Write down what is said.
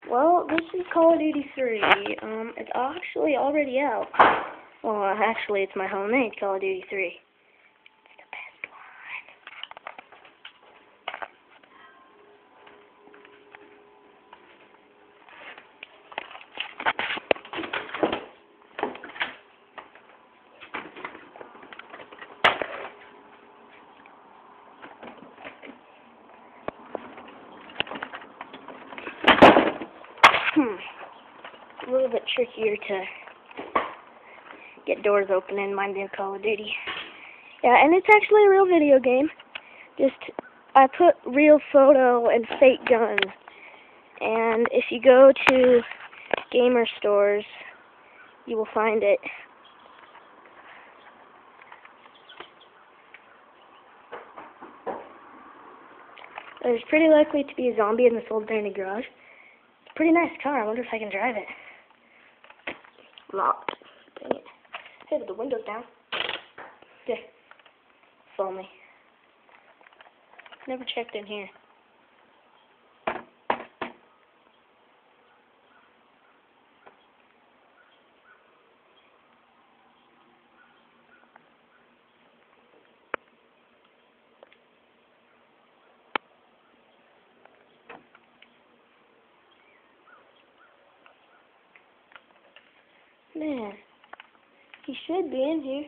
Well, this is Call of Duty 3. It's actually already out. Well, actually, it's my homemade Call of Duty 3. It's the best one. A little bit trickier to get doors open in my new Call of Duty. Yeah, and it's actually a real video game. Just, I put real photo and fake guns. And if you go to gamer stores, you will find it. There's pretty likely to be a zombie in this old abandoned garage. It's a pretty nice car. I wonder if I can drive it. Locked. Dang it. Hey, but the window's down. Yeah. Follow me. Never checked in here. Man, he should be in here.